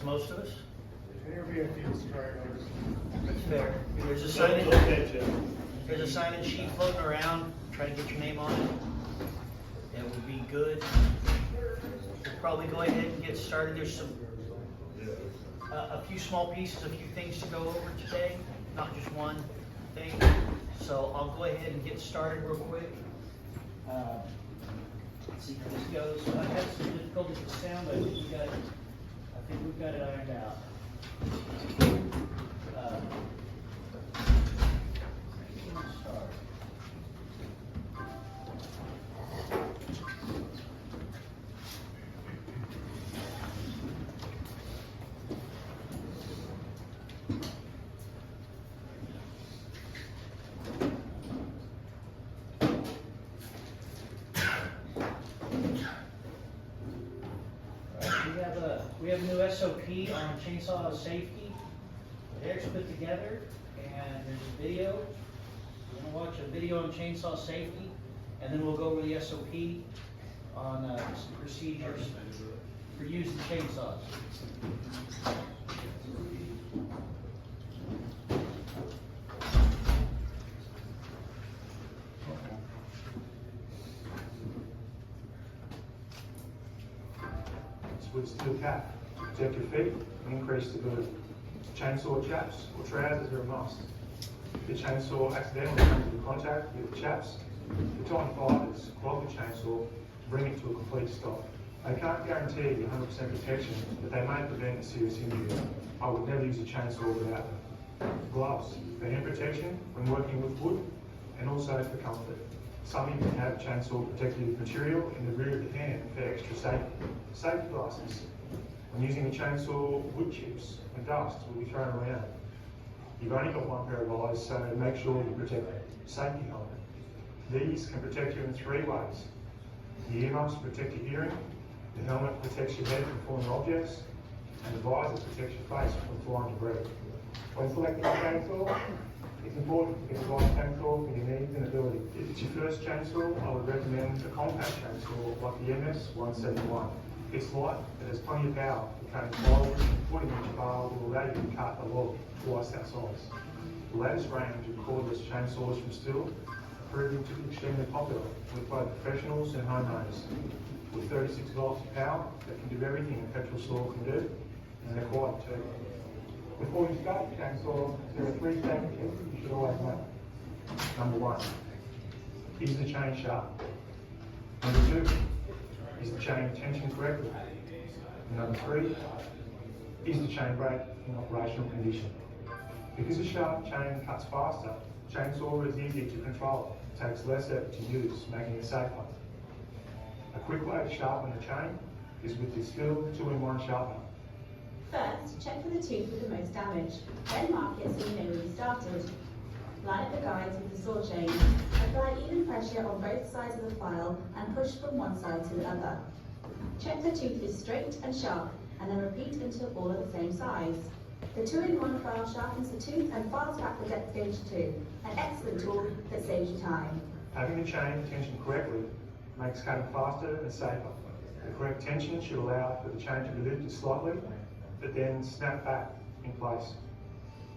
most of us. That's That's fair. There's a sign there's a sign-in sheet floating around. Try to get your name on it. That would be good. We'll probably go ahead and get started. There's some a few small pieces, a few things to go over today, not just one thing. So I'll go ahead and get started real quick. Let's see how this goes. So I had some difficulties with sound, but I think we've got it ironed out. Start. We have a new SOP on chainsaw safety that Eric's put together, and there's a video. We're going to watch a video on chainsaw safety, and then we'll go over the SOP on some procedures for using chainsaws. With steel cap, protect your feet and increase stability. Chainsaw chaps or trousers are a must. If the chainsaw accidentally comes into contact with the chaps, the tighten fibres clog the chainsaw to bring it to a complete stop. They can't guarantee 100% protection, but they may prevent a serious injury. I would never use a chainsaw without them. Gloves for hand protection when working with wood, and also for comfort. Some even have chainsaw protective material in the rear of the hand for extra safety. Safety glasses. When using a chainsaw, wood chips and dust will be thrown around. You've only got one pair of eyes, so make sure you protect safety helmet. These can protect you in 3 ways. The earmuffs protect your hearing, the helmet protects your head from falling objects, and the visor protects your face from flying debris. When selecting a chainsaw, it's important to get the right chainsaw for your needs and ability. If it's your first chainsaw, I would recommend a compact chainsaw like the MS-171. It's light, it has plenty of power for cutting plywood, 40-inch bar will allow you to cut a log twice that size. The latest range of cordless chainsaws from Stihl are proving to be extremely popular with both professionals and homeowners. With 36 volts of power, they can do everything a petrol saw can do, and they're quiet too. Before you start your chainsaw, there are 3 safety checks you should always make. Number 1, is the chain sharp? Number 2, is the chain tensioned correctly? And number 3, is the chain brake in operational condition? Because a sharp chain cuts faster, chainsaw is easier to control. It takes less effort to use, making it safer. A quick way to sharpen the chain is with the Stihl 2-in-1 sharpener. First, check for the tooth with the most damage, then mark it so you know where you started. Line up the guides with the saw chain. Apply even pressure on both sides of the file and push from one side to the other. Check the tooth is straight and sharp, and then repeat until all are the same size. The 2-in-1 file sharpens the tooth and files back the depth gauge too, an excellent tool that saves you time. Having the chain tensioned correctly makes cutting faster and safer. The correct tension should allow for the chain to be lifted slightly, but then snap back in place.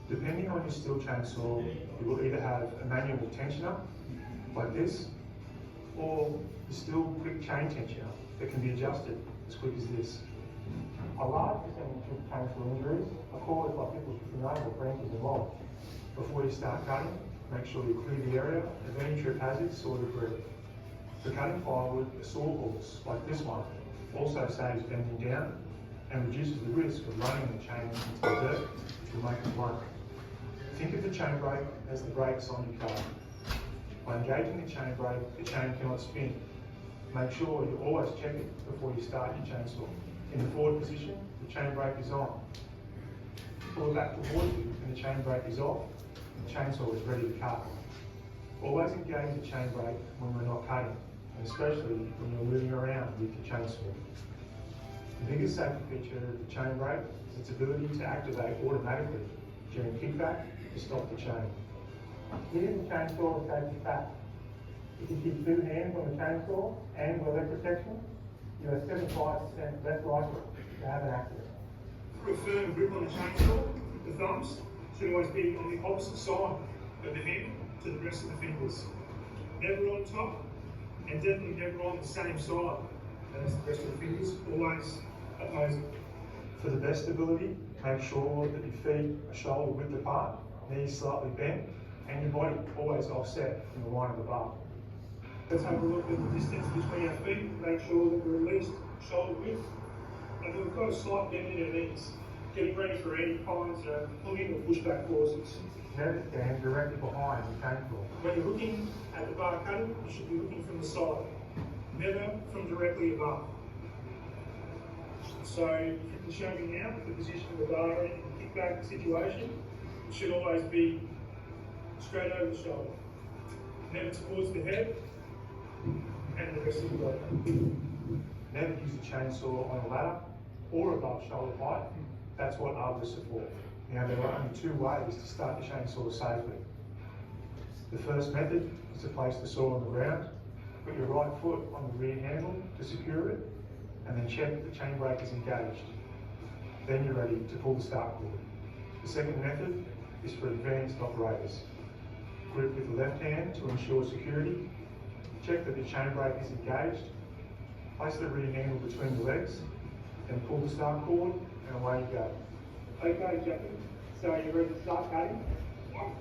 Depending on your Stihl chainsaw, you will either have a manual tensioner, like this, or the Stihl quick chain tensioner that can be adjusted as quick as this. A large percentage of chainsaw injuries are caused by people tripping over branches and logs. Before you start cutting, make sure you clear the area of any trip hazards or debris. For cutting plywood, a saw horse, like this one, also saves bending down and reduces the risk of running the chain into the dirt, which will make it blunt. Think of the chain brake as the brakes on your car. By engaging the chain brake, the chain cannot spin. Make sure you always check it before you start your chainsaw. In the forward position, the chain brake is on. Pull it back towards you and the chain brake is off, and the chainsaw is ready to cut. Always engage the chain brake when we're not cutting, and especially when you're moving around with your chainsaw. The biggest safety feature of the chain brake is its ability to activate automatically during kickback to stop the chain. Using the chainsaw saves you fat. If you keep 2 hands on the chainsaw and with leg protection, you are 75% less likely to have an accident. For a firm grip on the chainsaw, the thumbs should always be on the opposite side of the handle to the rest of the fingers. Never on top, and definitely never on the same side as the rest of the fingers, always opposing. For the best stability, make sure that your feet are shoulder width apart, knees slightly bent, and your body always offset from the line of the bar. Let's have a look at the distance between our feet, make sure that we're at least shoulder width, and we've got a slight bend in our knees, getting ready for any kinds of pulling or pushback forces. Never stand directly behind the chainsaw. When you're looking at the bar cutting, you should be looking from the side, never from directly above. So if you can show me now the position of the bar in a kickback situation, it should always be straight over the shoulder, never towards the head and the rest of the body. Never use a chainsaw on a ladder or above shoulder height. That's what arborists are for. Now, there are only two ways to start the chainsaw safely. The first method is to place the saw on the ground, put your right foot on the rear handle to secure it, and then check that the chain brake is engaged. Then you're ready to pull the start cord. The second method is for advanced operators. Grip with the left hand to ensure security, check that the chain brake is engaged, place the rear handle between the legs, and pull the start cord, and away you go. Okay, Jackie, so you're ready to start cutting? Right,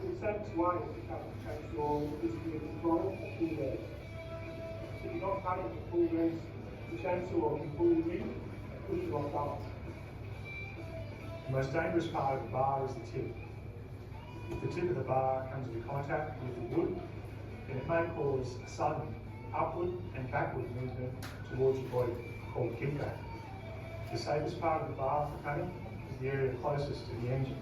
the safest way to cut the chainsaw is with control of full legs. If you're not cutting with full legs, the chainsaw can pull you in and push you off balance. The most dangerous part of the bar is the tip. If the tip of the bar comes into contact with the wood, then it may cause a sudden upward and backward movement towards your body, called kickback. The safest part of the bar for cutting is the area closest to the engine.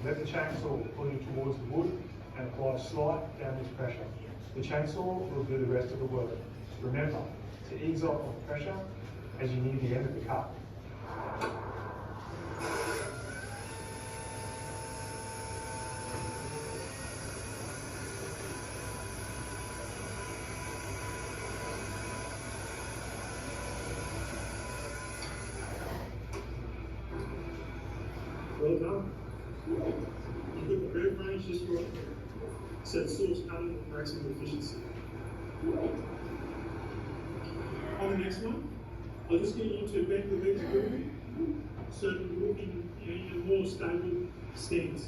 Let the chainsaw pull you towards the wood and apply slight downward pressure. The chainsaw will do the rest of the work. Remember to ease off the pressure as you near the end of the cut. Well done. You've got the curve range just right. So the saw's cutting with maximum efficiency. On the next one, I'll just get you to bend the legs a little bit so that you're walking in a more stable stance.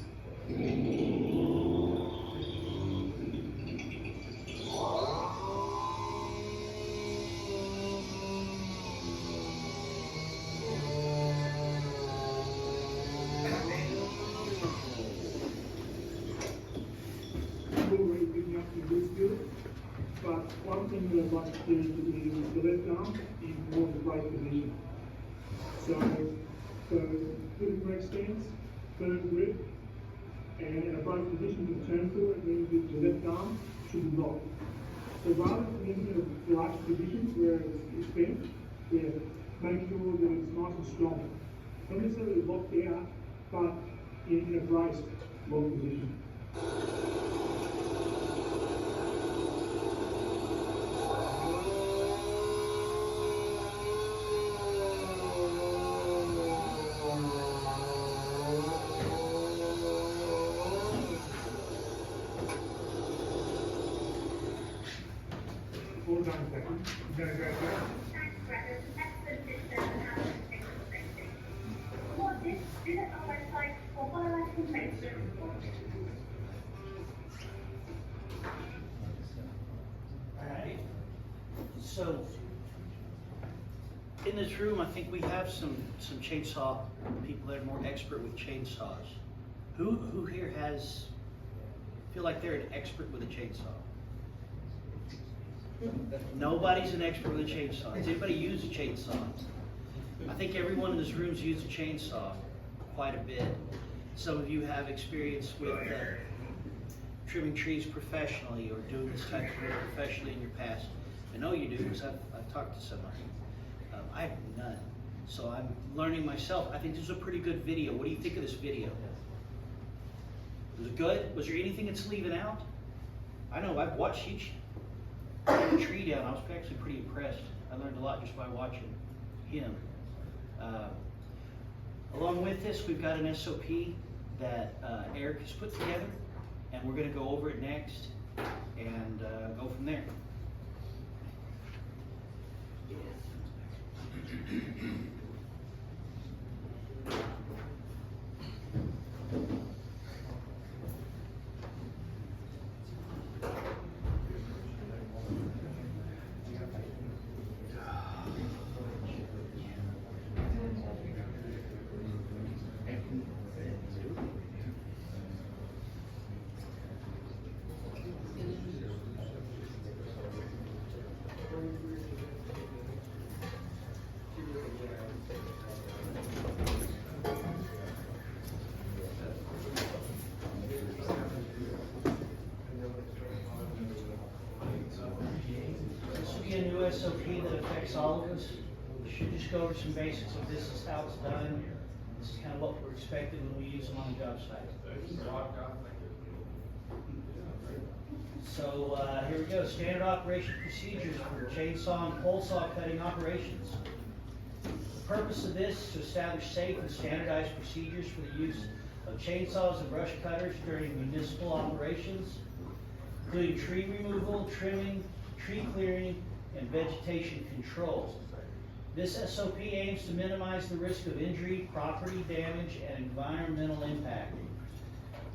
Already picking up some good skills, but one thing that I'd like to do is the left arm in more of a brake position. So good a correct stance, firm grip, and in a brake position to turn through, it means that the left arm should be locked. So rather than in a relaxed position where it's bent, make sure that it's nice and strong. Not necessarily locked out, but in a braced lock position. All done, Becky. You're going to go there. Thanks, Brandon. Excellent system and how to take safety. For this, visit our website or follow us on Facebook. Alright. So, in this room, I think we have some chainsaw people that are more expert with chainsaws. Who here feel like they're an expert with a chainsaw? Nobody's an expert with a chainsaw. Does anybody use a chainsaw? I think everyone in this room's used a chainsaw quite a bit. Some of you have experience with trimming trees professionally or doing this type of work professionally in your past. I know you do because I've talked to somebody. I have none. So I'm learning myself. I think this is a pretty good video. What do you think of this video? Was it good? Was there anything that's leaving out? I know I've watched each tree down. I was actually pretty impressed. I learned a lot just by watching. p.m. Along with this, we've got an SOP that Eric has put together, and we're going to go over it next and go from there. This will be a new SOP that affects all of us. We should just go over some basics of this is how it's done. This is kind of what we're expecting when we use them on the job site. So here we go, standard operation procedures for chainsaw and pole saw cutting operations. The purpose of this is to establish safe and standardized procedures for the use of chainsaws and brush cutters during municipal operations, including tree removal, trimming, tree clearing, and vegetation control. This SOP aims to minimize the risk of injury, property damage, and environmental impact.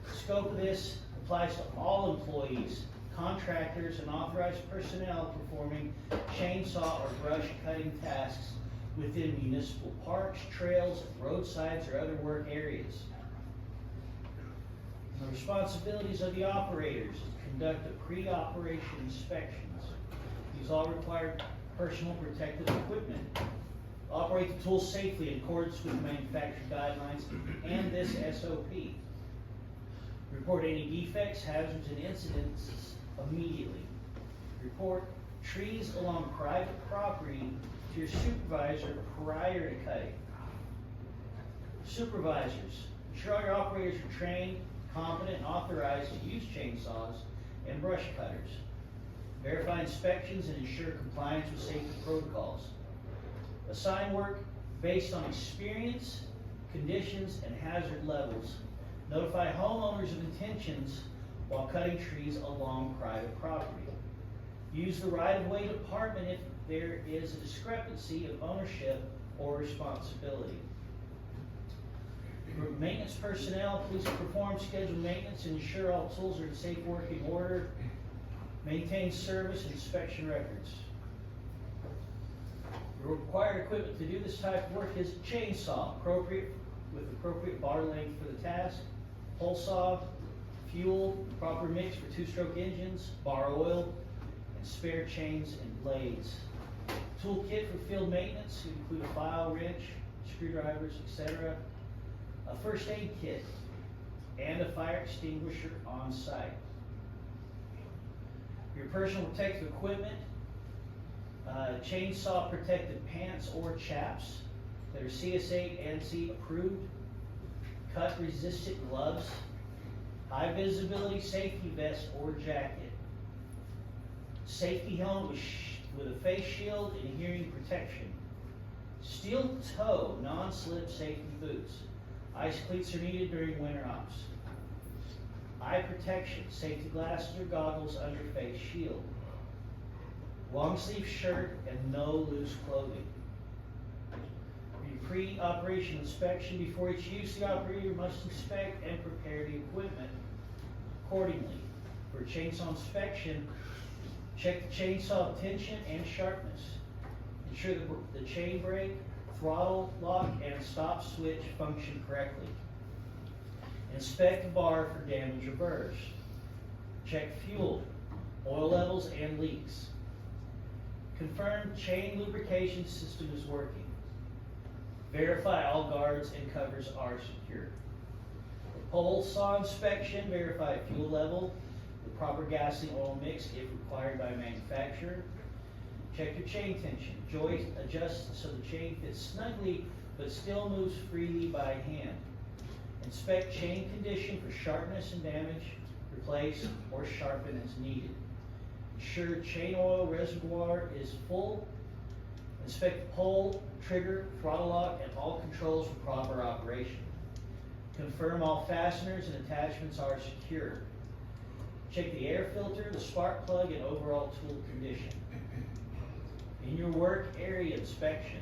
The scope of this applies to all employees, contractors, and authorized personnel performing chainsaw or brush cutting tasks within municipal parks, trails, roadsides, or other work areas. The responsibilities of the operators is to conduct a pre-operation inspections. Use all required personal protective equipment. Operate the tools safely in accordance with manufacturer guidelines and this SOP. Report any defects, hazards, and incidents immediately. Report trees along private property to your supervisor prior to cutting. Supervisors, ensure all your operators are trained, competent, and authorized to use chainsaws and brush cutters. Verify inspections and ensure compliance with safety protocols. Assign work based on experience, conditions, and hazard levels. Notify homeowners of intentions while cutting trees along private property. Use the right-of-way department if there is a discrepancy of ownership or responsibility. For maintenance personnel, please perform scheduled maintenance and ensure all tools are in safe working order. Maintain service and inspection records. The required equipment to do this type of work is chainsaw, appropriate with appropriate bar length for the task, pole saw, fuel, proper mix for two-stroke engines, bar oil, and spare chains and blades. Toolkit for field maintenance include a file, wrench, screwdrivers, etc. A first aid kit, and a fire extinguisher on site. Your personal protective equipment, chainsaw protective pants or chaps that are CS8 ANSI approved, cut resistant gloves, high visibility safety vest or jacket, safety helmet with a face shield and hearing protection, steel toe non-slip safety boots. Ice cleats are needed during winter ops. Eye protection, safety glasses or goggles under face shield. Long sleeve shirt and no loose clothing. For your pre-operation inspection, before each use, the operator must inspect and prepare the equipment accordingly. For chainsaw inspection, check the chainsaw tension and sharpness. Ensure that the chain brake, throttle lock, and stop switch function correctly. Inspect the bar for damage or burrs. Check fuel, oil levels, and leaks. Confirm chain lubrication system is working. Verify all guards and covers are secure. For pole saw inspection, verify fuel level, the proper gasoline oil mix if required by manufacturer. Check your chain tension. Joist adjust so the chain fits snugly but still moves freely by hand. Inspect chain condition for sharpness and damage. Replace or sharpen as needed. Ensure chain oil reservoir is full. Inspect the pole, trigger, throttle lock, and all controls for proper operation. Confirm all fasteners and attachments are secure. Check the air filter, the spark plug, and overall tool condition. In your work area inspection,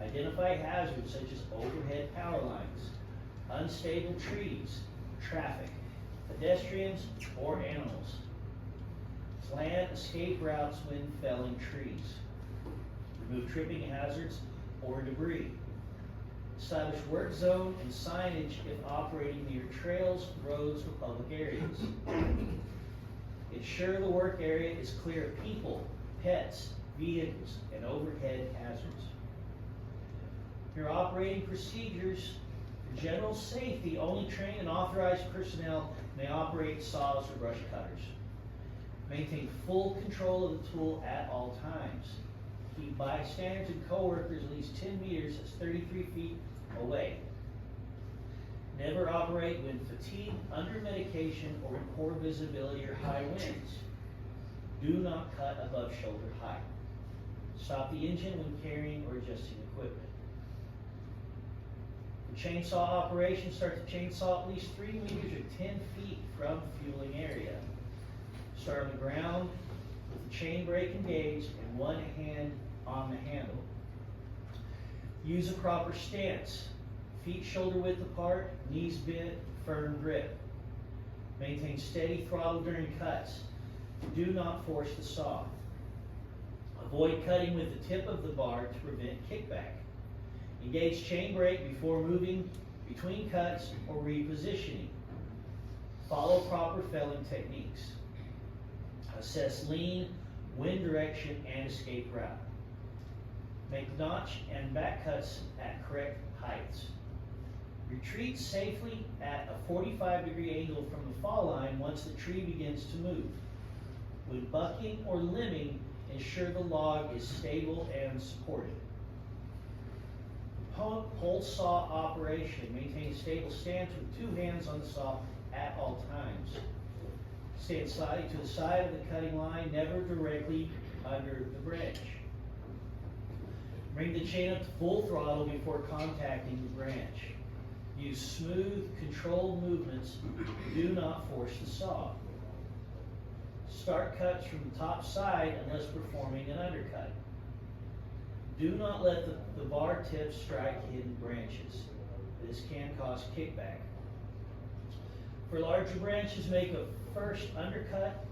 identify hazards such as overhead power lines, unstable trees, traffic, pedestrians, or animals. Plan escape routes when felling trees. Remove tripping hazards or debris. Establish work zone and signage if operating near trails, roads, or public areas. Ensure the work area is clear of people, pets, vehicles, and overhead hazards. Your operating procedures for general safety, only trained and authorized personnel may operate saws or brush cutters. Maintain full control of the tool at all times. Keep bystanders and coworkers at least 10 meters, that's 33 feet away. Never operate when fatigued, under medication, or in poor visibility or high winds. Do not cut above shoulder height. Stop the engine when carrying or adjusting equipment. For chainsaw operation, start the chainsaw at least 3 meters or 10 feet from fueling area. Start on the ground with the chain brake engaged and one hand on the handle. Use a proper stance. Feet shoulder width apart, knees bent, firm grip. Maintain steady throttle during cuts. Do not force the saw. Avoid cutting with the tip of the bar to prevent kickback. Engage chain brake before moving between cuts or repositioning. Follow proper felling techniques. Assess lean, wind direction, and escape route. Make notch and back cuts at correct heights. Retreat safely at a 45-degree angle from the fall line once the tree begins to move. When bucking or limbing, ensure the log is stable and supported. Pole saw operation. Maintain a stable stance with 2 hands on the saw at all times. Stand slightly to the side of the cutting line, never directly under the branch. Bring the chain up to full throttle before contacting the branch. Use smooth, controlled movements. Do not force the saw. Start cuts from the top side unless performing an undercut. Do not let the bar tip strike hidden branches. This can cause kickback. For larger branches, make a first undercut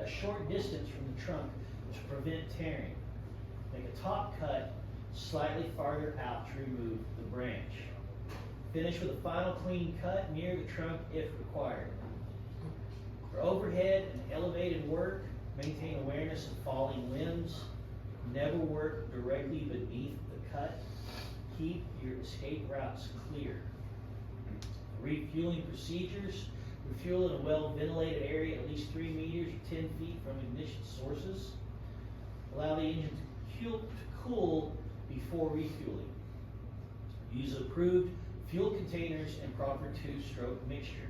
a short distance from the trunk to prevent tearing. Make a top cut slightly farther out to remove the branch. Finish with a final clean cut near the trunk if required. For overhead and elevated work, maintain awareness of falling limbs. Never work directly beneath the cut. Keep your escape routes clear. Refueling procedures. Refuel in a well-ventilated area at least 3 meters or 10 feet from ignition sources. Allow the engine to cool before refueling. Use approved fuel containers and proper 2-stroke mixture.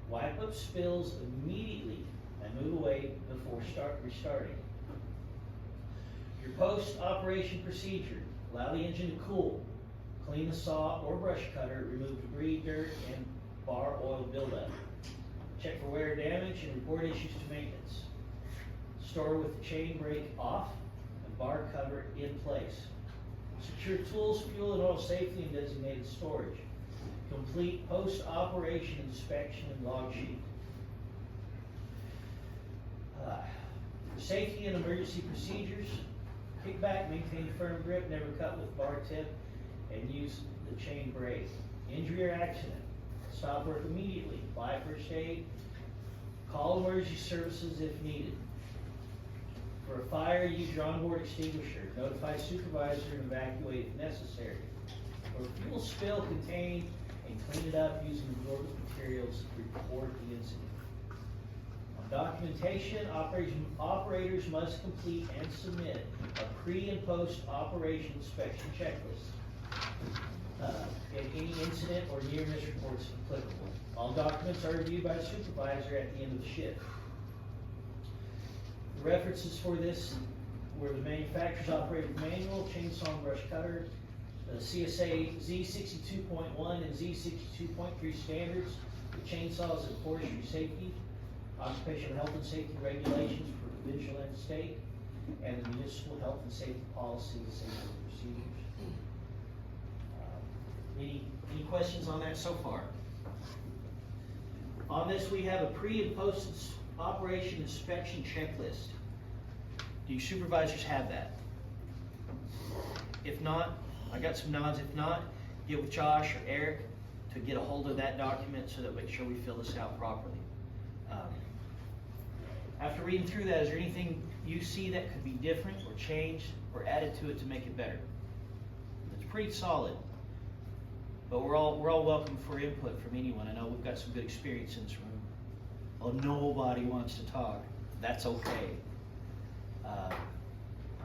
Wipe up spills immediately and move away before restarting. Your post-operation procedure. Allow the engine to cool. Clean the saw or brush cutter, remove debris, dirt, and bar oil buildup. Check for wear damage and report issues to maintenance. Store with the chain brake off and bar cover in place. Secure tools, fuel, and oil safely in designated storage. Complete post-operation inspection and log sheet. For safety and emergency procedures, kick back, maintain firm grip, never cut with bar tip, and use the chain brake. Injury or accident, stop work immediately, apply first aid, call emergency services if needed. For a fire, use your onboard extinguisher. Notify supervisor and evacuate if necessary. For a fuel spill, contain and clean it up using absorbent materials. Report the incident. On documentation, operators must complete and submit a pre- and post-operation inspection checklist. And any incident or near-miss reports applicable. All documents are reviewed by the supervisor at the end of the shift. The references for this where the manufacturer's operated manual, chainsaw and brush cutter, the CSA Z62.1 and Z62.3 standards, the chainsaws and forestry safety, occupational health and safety regulations for provincial and state, and the municipal health and safety policies and safety procedures. Any questions on that so far? On this, we have a pre and post operation inspection checklist. Do you supervisors have that? If not, I got some nods. If not, get with Josh or Eric to get a hold of that document so that we make sure we fill this out properly. After reading through that, is there anything you see that could be different or changed or added to it to make it better? It's pretty solid, but we're all welcome for input from anyone. I know we've got some good experience in this room. Well, nobody wants to talk. That's okay.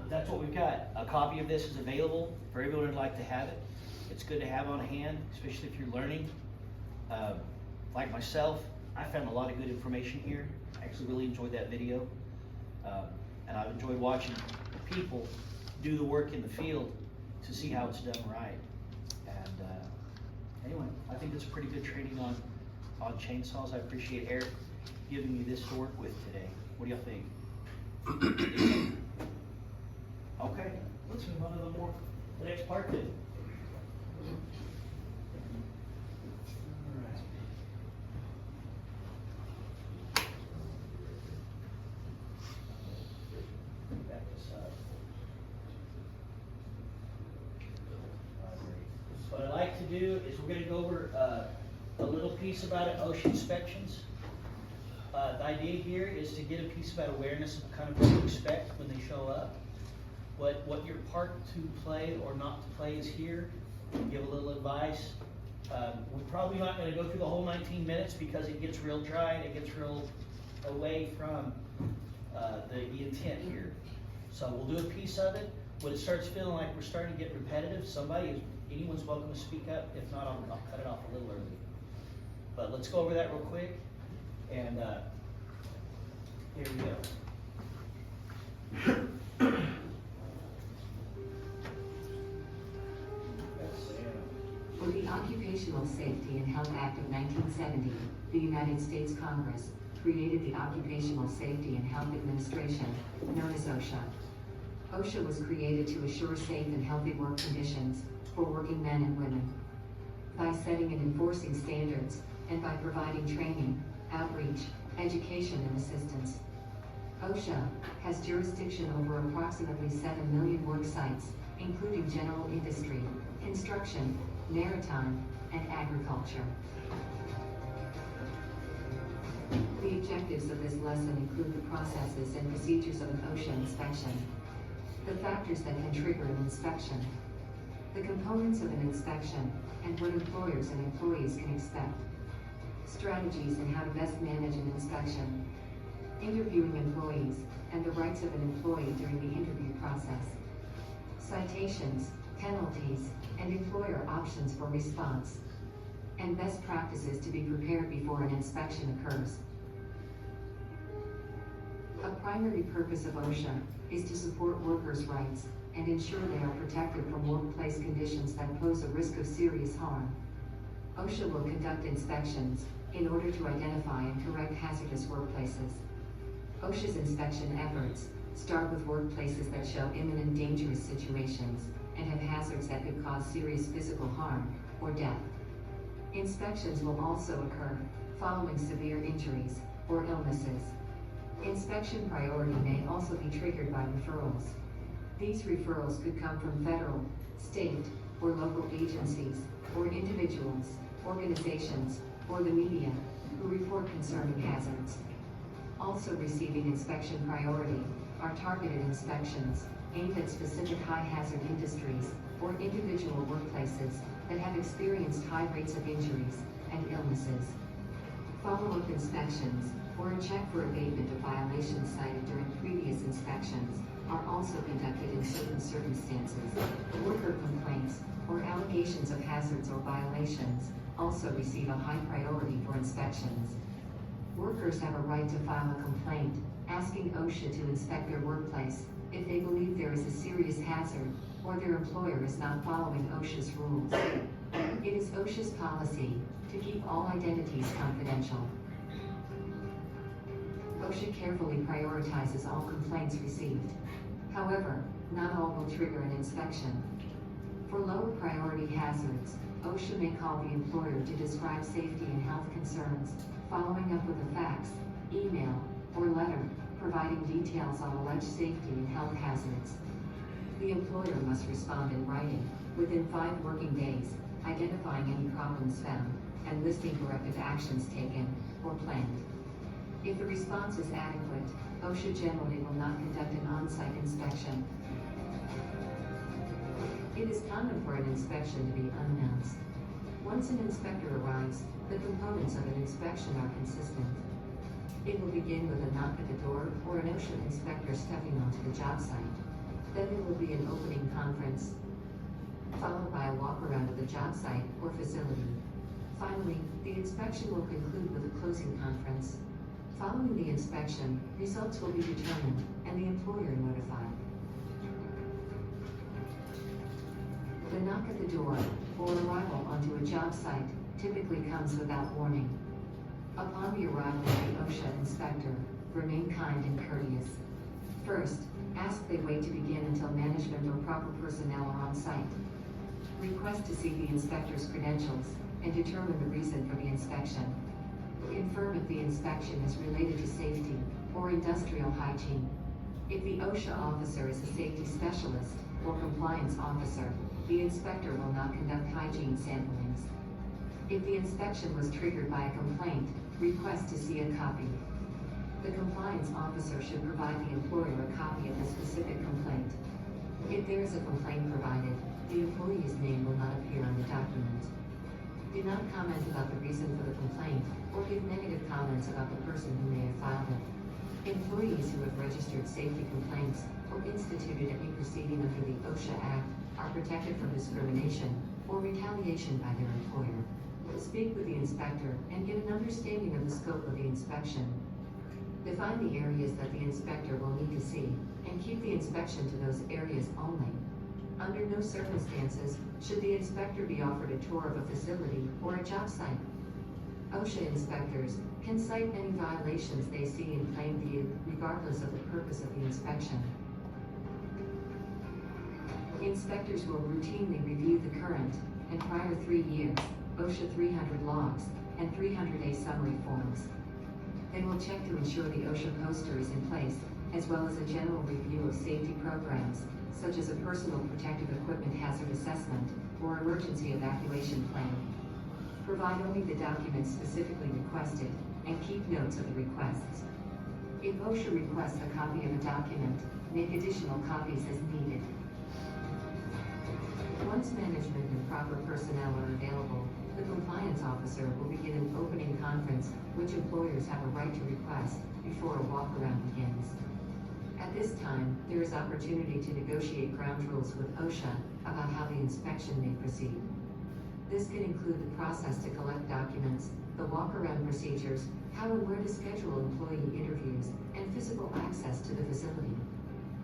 That's what we've got. A copy of this is available for everyone who'd like to have it. It's good to have on hand, especially if you're learning. Like myself, I found a lot of good information here. I actually really enjoyed that video. And I've enjoyed watching people do the work in the field to see how it's done right. And anyway, I think it's a pretty good training on chainsaws. I appreciate Eric giving me this to work with today. What do y'all think? Okay, let's move on to the next part then. Back this up. What I'd like to do is we're going to go over a little piece about it, OSHA inspections. The idea here is to get a piece about awareness of kind of what to expect when they show up. What your part to play or not to play is here. Give a little advice. We're probably not going to go through the whole 19 minutes because it gets real dry and it gets real away from the intent here. So we'll do a piece of it. When it starts feeling like we're starting to get repetitive, anyone's welcome to speak up. If not, I'll cut it off a little early. But let's go over that real quick. And here we go. For the Occupational Safety and Health Act of 1970, the United States Congress created the Occupational Safety and Health Administration, known as OSHA. OSHA was created to assure safe and healthy work conditions for working men and women. By setting and enforcing standards, and by providing training, outreach, education, and assistance. OSHA has jurisdiction over approximately 7 million work sites, including general industry, construction, maritime, and agriculture. The objectives of this lesson include the processes and procedures of an OSHA inspection, the factors that can trigger an inspection, the components of an inspection, and what employers and employees can expect, strategies and how to best manage an inspection, interviewing employees, and the rights of an employee during the interview process, citations, penalties, and employer options for response, and best practices to be prepared before an inspection occurs. A primary purpose of OSHA is to support workers' rights and ensure they are protected from workplace conditions that pose a risk of serious harm. OSHA will conduct inspections in order to identify and correct hazardous workplaces. OSHA's inspection efforts start with workplaces that show imminent dangerous situations and have hazards that could cause serious physical harm or death. Inspections will also occur following severe injuries or illnesses. Inspection priority may also be triggered by referrals. These referrals could come from federal, state, or local agencies, or individuals, organizations, or the media who report concerning hazards. Also receiving inspection priority are targeted inspections aimed at specific high-hazard industries or individual workplaces that have experienced high rates of injuries and illnesses. Follow-up inspections or a check for abatement of violations cited during previous inspections are also conducted in certain circumstances. Worker complaints or allegations of hazards or violations also receive a high priority for inspections. Workers have a right to file a complaint asking OSHA to inspect their workplace if they believe there is a serious hazard or their employer is not following OSHA's rules. It is OSHA's policy to keep all identities confidential. OSHA carefully prioritizes all complaints received. However, not all will trigger an inspection. For lower priority hazards, OSHA may call the employer to describe safety and health concerns, following up with a fax, email, or letter, providing details on alleged safety and health hazards. The employer must respond in writing within 5 working days, identifying any problems found and listing corrective actions taken or planned. If the response is adequate, OSHA generally will not conduct an on-site inspection. It is common for an inspection to be unannounced. Once an inspector arrives, the components of an inspection are consistent. It will begin with a knock at the door or an OSHA inspector stepping onto the job site. Then there will be an opening conference, followed by a walk around of the job site or facility. Finally, the inspection will conclude with a closing conference. Following the inspection, results will be determined and the employer notified. The knock at the door or arrival onto a job site typically comes without warning. Upon the arrival of the OSHA inspector, remain kind and courteous. First, ask they wait to begin until management or proper personnel are on site. Request to see the inspector's credentials and determine the reason for the inspection. Confirm if the inspection is related to safety or industrial hygiene. If the OSHA officer is a safety specialist or compliance officer, the inspector will not conduct hygiene samplings. If the inspection was triggered by a complaint, request to see a copy. The compliance officer should provide the employer a copy of the specific complaint. If there is a complaint provided, the employee's name will not appear on the document. Do not comment about the reason for the complaint or give negative comments about the person who may have filed it. Employees who have registered safety complaints or instituted any proceeding under the OSHA Act are protected from discrimination or retaliation by their employer. Speak with the inspector and get an understanding of the scope of the inspection. Define the areas that the inspector will need to see and keep the inspection to those areas only. Under no circumstances should the inspector be offered a tour of a facility or a job site. OSHA inspectors can cite any violations they see in plain view regardless of the purpose of the inspection. Inspectors will routinely review the current and prior 3 years OSHA 300 logs and 300A summary forms. They will check to ensure the OSHA poster is in place, as well as a general review of safety programs, such as a personal protective equipment hazard assessment or emergency evacuation plan. Provide only the documents specifically requested and keep notes of the requests. If OSHA requests a copy of a document, make additional copies as needed. Once management and proper personnel are available, the compliance officer will begin an opening conference, which employers have a right to request before a walk-around begins. At this time, there is opportunity to negotiate ground rules with OSHA about how the inspection may proceed. This can include the process to collect documents, the walk-around procedures, how and where to schedule employee interviews, and physical access to the facility.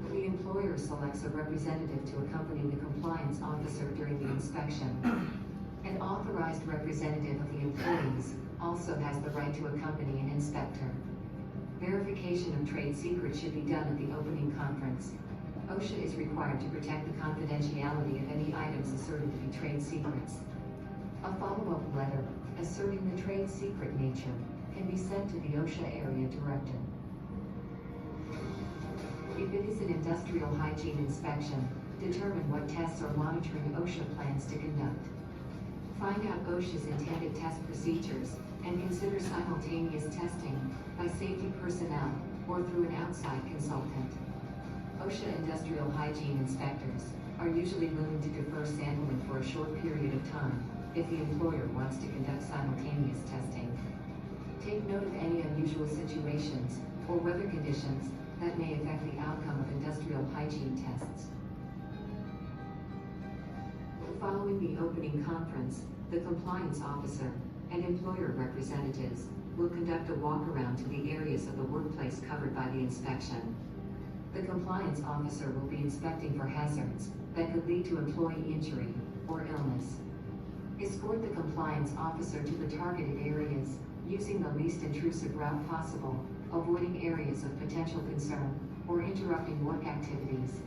The employer selects a representative to accompany the compliance officer during the inspection. An authorized representative of the employees also has the right to accompany an inspector. Verification of trade secrets should be done at the opening conference. OSHA is required to protect the confidentiality of any items asserted to be trade secrets. A follow-up letter asserting the trade secret nature can be sent to the OSHA area director. If it is an industrial hygiene inspection, determine what tests or monitoring OSHA plans to conduct. Find out OSHA's intended test procedures and consider simultaneous testing by safety personnel or through an outside consultant. OSHA industrial hygiene inspectors are usually willing to defer sampling for a short period of time if the employer wants to conduct simultaneous testing. Take note of any unusual situations or weather conditions that may affect the outcome of industrial hygiene tests. Following the opening conference, the compliance officer and employer representatives will conduct a walk-around to the areas of the workplace covered by the inspection. The compliance officer will be inspecting for hazards that could lead to employee injury or illness. Escort the compliance officer to the targeted areas, using the least intrusive route possible, avoiding areas of potential concern or interrupting work activities.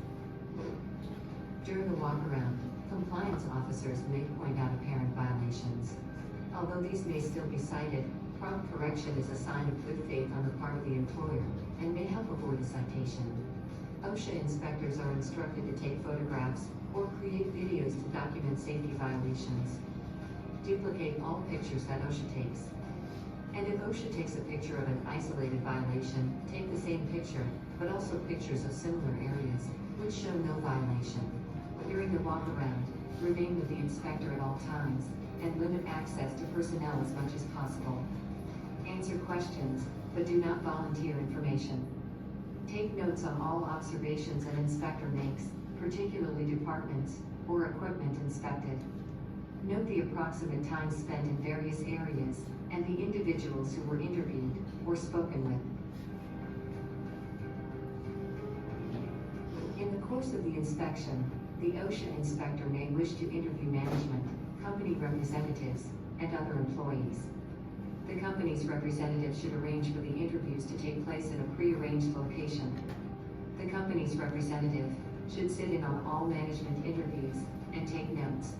During the walk-around, compliance officers may point out apparent violations. Although these may still be cited, prompt correction is a sign of good faith on the part of the employer and may help avoid a citation. OSHA inspectors are instructed to take photographs or create videos to document safety violations. Duplicate all pictures that OSHA takes. And if OSHA takes a picture of an isolated violation, take the same picture, but also pictures of similar areas, which show no violation. During the walk-around, remain with the inspector at all times, and limit access to personnel as much as possible. Answer questions, but do not volunteer information. Take notes on all observations an inspector makes, particularly departments or equipment inspected. Note the approximate time spent in various areas and the individuals who were interviewed or spoken with. In the course of the inspection, the OSHA inspector may wish to interview management, company representatives, and other employees. The company's representative should arrange for the interviews to take place in a pre-arranged location. The company's representative should sit in on all management interviews and take notes.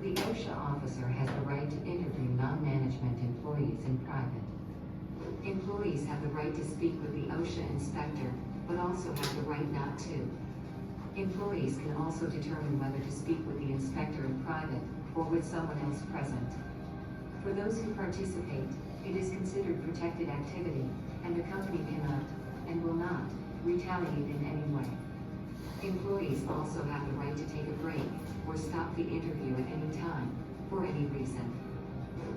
The OSHA officer has the right to interview non-management employees in private. Employees have the right to speak with the OSHA inspector, but also have the right not to. Employees can also determine whether to speak with the inspector in private or with someone else present. For those who participate, it is considered protected activity, and the company cannot, and will not, retaliate in any way. Employees also have the right to take a break or stop the interview at any time, for any reason.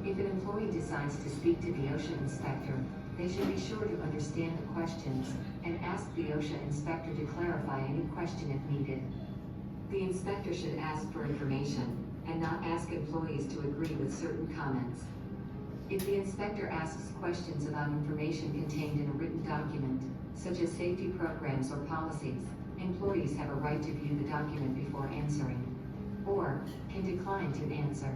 If an employee decides to speak to the OSHA inspector, they should be sure to understand the questions and ask the OSHA inspector to clarify any question if needed. The inspector should ask for information and not ask employees to agree with certain comments. If the inspector asks questions about information contained in a written document, such as safety programs or policies, employees have a right to view the document before answering, or can decline to answer.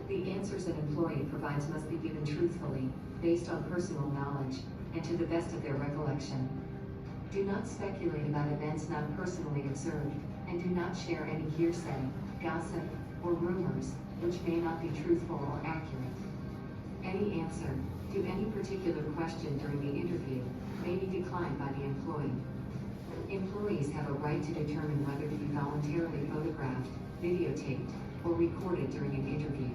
The answers an employee provides must be given truthfully, based on personal knowledge, and to the best of their recollection. Do not speculate about events not personally observed, and do not share any hearsay, gossip, or rumors, which may not be truthful or accurate. Any answer to any particular question during the interview may be declined by the employee. Employees have a right to determine whether to be voluntarily photographed, videotaped, or recorded during an interview.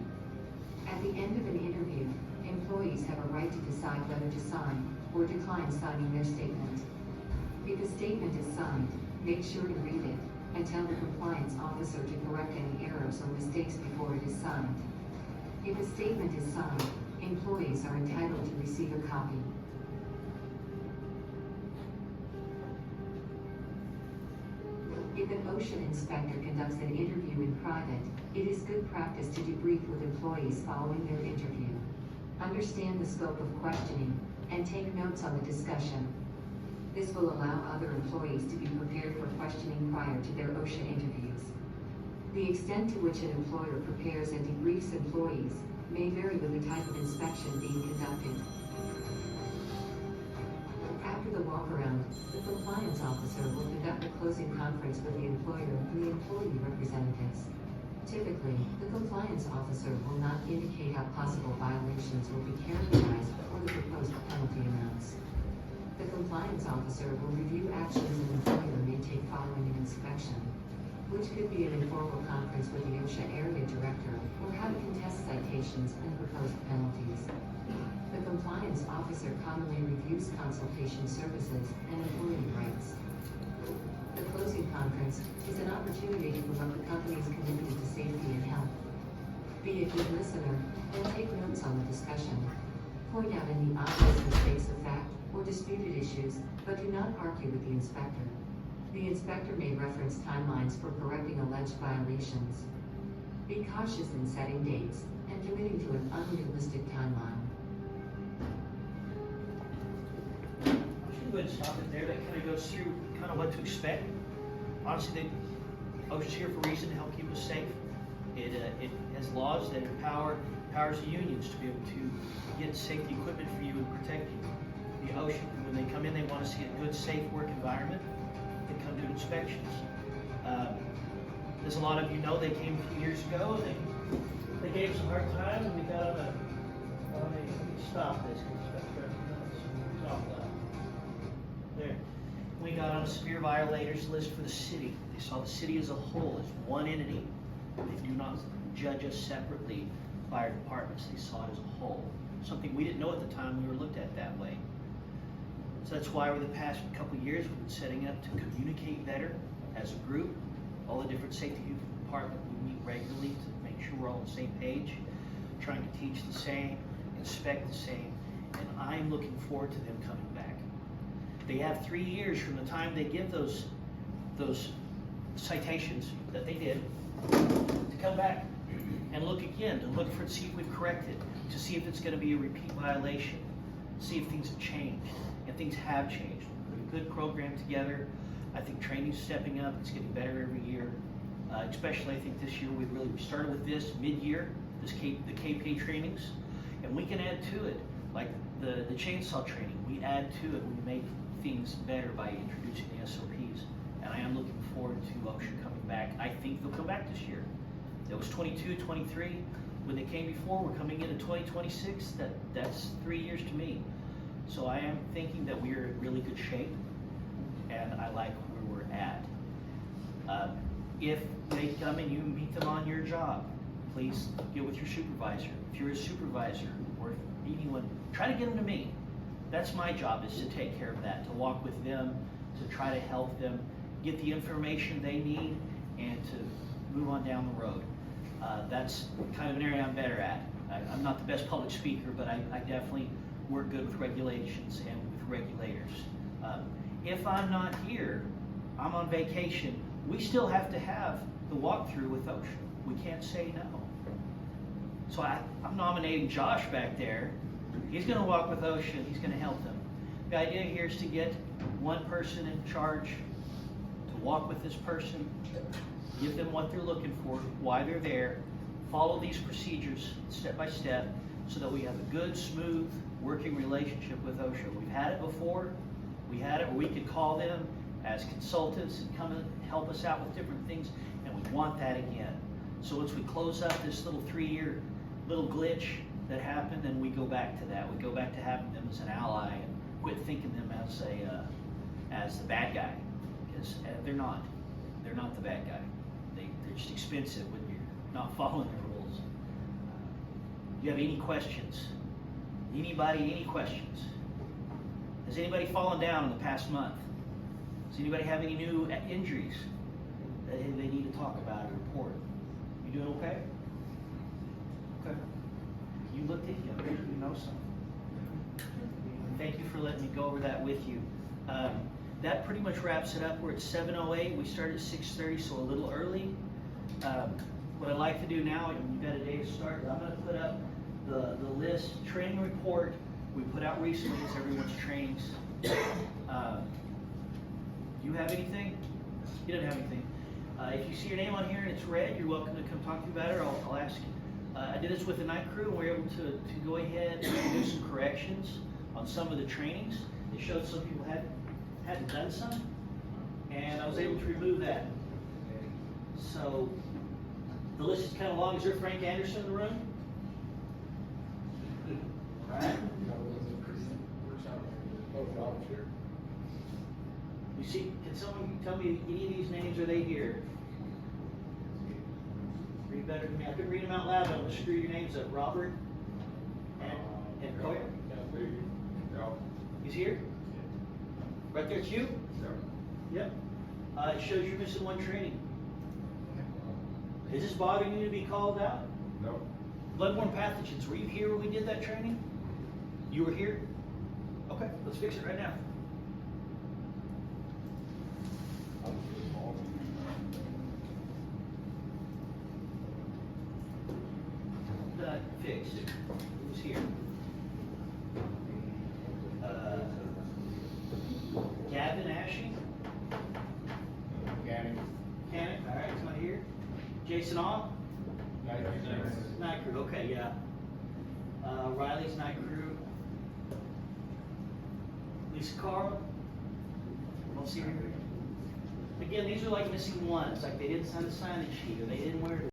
At the end of an interview, employees have a right to decide whether to sign or decline signing their statement. If a statement is signed, make sure to read it and tell the compliance officer to correct any errors or mistakes before it is signed. If a statement is signed, employees are entitled to receive a copy. If an OSHA inspector conducts an interview in private, it is good practice to debrief with employees following their interview. Understand the scope of questioning and take notes on the discussion. This will allow other employees to be prepared for questioning prior to their OSHA interviews. The extent to which an employer prepares and debriefs employees may vary with the type of inspection being conducted. After the walk-around, the compliance officer will conduct a closing conference with the employer and the employee representatives. Typically, the compliance officer will not indicate how possible violations will be characterized or the proposed penalty amounts. The compliance officer will review actions an employer may take following an inspection, which could be an informal conference with the OSHA area director or how to contest citations and proposed penalties. The compliance officer commonly reviews consultation services and employee rights. The closing conference is an opportunity to promote the company's commitment to safety and health. Be a good listener and take notes on the discussion. Point out any obvious mistakes of fact or disputed issues, but do not argue with the inspector. The inspector may reference timelines for correcting alleged violations. Be cautious in setting dates and committing to an unrealistic timeline. can go ahead and stop it there. That kind of goes through kind of what to expect. Honestly, OSHA's here for a reason, to help keep us safe. It has laws that empowers the unions to be able to get safety equipment for you and protect you. The OSHA, when they come in, they want to see a good, safe work environment. They come do inspections. As a lot of you know, they came a few years ago, and they gave us a hard time, and we got on a stop this. Stop that. There. We got on a severe violators list for the city. They saw the city as a whole, as one entity. They do not judge us separately by our departments. They saw it as a whole. Something we didn't know at the time we were looked at that way. So that's why over the past couple of years we've been setting up to communicate better as a group. All the different safety departments, we meet regularly to make sure we're all on the same page, trying to teach the same, inspect the same, and I'm looking forward to them coming back. They have 3 years from the time they give those citations that they did to come back and look again, to look for, see if we've corrected, to see if it's going to be a repeat violation, see if things have changed, and things have changed. We put a good program together. I think training's stepping up. It's getting better every year. Especially, I think this year we started with this mid-year, the KPA trainings, and we can add to it, like the chainsaw training. We add to it. We make things better by introducing the SOPs, and I am looking forward to OSHA coming back. I think they'll come back this year. It was 22, 23 when they came before. We're coming into 2026. That's 3 years to me. So I am thinking that we're in really good shape, and I like where we're at. If they come and you meet them on your job, please get with your supervisor. If you're a supervisor or if anyone, try to get them to me. That's my job, is to take care of that, to walk with them, to try to help them get the information they need and to move on down the road. That's kind of an area I'm better at. I'm not the best public speaker, but I definitely work good with regulations and with regulators. If I'm not here, I'm on vacation, we still have to have the walkthrough with OSHA. We can't say no. So I'm nominating Josh back there. He's going to walk with OSHA and he's going to help them. The idea here is to get one person in charge, to walk with this person, give them what they're looking for, why they're there, follow these procedures step by step so that we have a good, smooth, working relationship with OSHA. We've had it before. We had it where we could call them as consultants and come and help us out with different things, and we want that again. So once we close up this little 3-year little glitch that happened, then we go back to that. We go back to having them as an ally and quit thinking them as the bad guy, because they're not. They're not the bad guy. They're just expensive when you're not following the rules. Do you have any questions? Anybody, any questions? Has anybody fallen down in the past month? Does anybody have any new injuries that they need to talk about or report? You doing okay? Okay. You looked at him. You know something. Thank you for letting me go over that with you. That pretty much wraps it up. We're at 7:08. We started at 6:30, so a little early. What I'd like to do now, and you've got a day to start, I'm going to put up the list, training report we put out recently is everyone's trainings. Do you have anything? You don't have anything. If you see your name on here and it's red, you're welcome to come talk to me about it, or I'll ask you. I did this with the night crew, and we were able to go ahead and do some corrections on some of the trainings. It showed some people hadn't done some, and I was able to remove that. So the list is kind of long. Is there Frank Anderson in the room? All right. You see, can someone tell me any of these names, are they here? Read better than me. I couldn't read them out loud, but I'm going to screw your names up. Robert and Coyer? He's here? Right there, it's you? Yep. It shows you're missing one training. Is this bothering you to be called out? No. Bloodborne pathogens, were you here when we did that training? You were here? Okay, let's fix it right now. Fix it. Who's here? Jason on? Night crew, okay, yeah. Riley's night crew. Lisa Carl. Don't see her. Again, these are like missing ones, like they didn't sign the sign-in sheet, or they didn't wear it.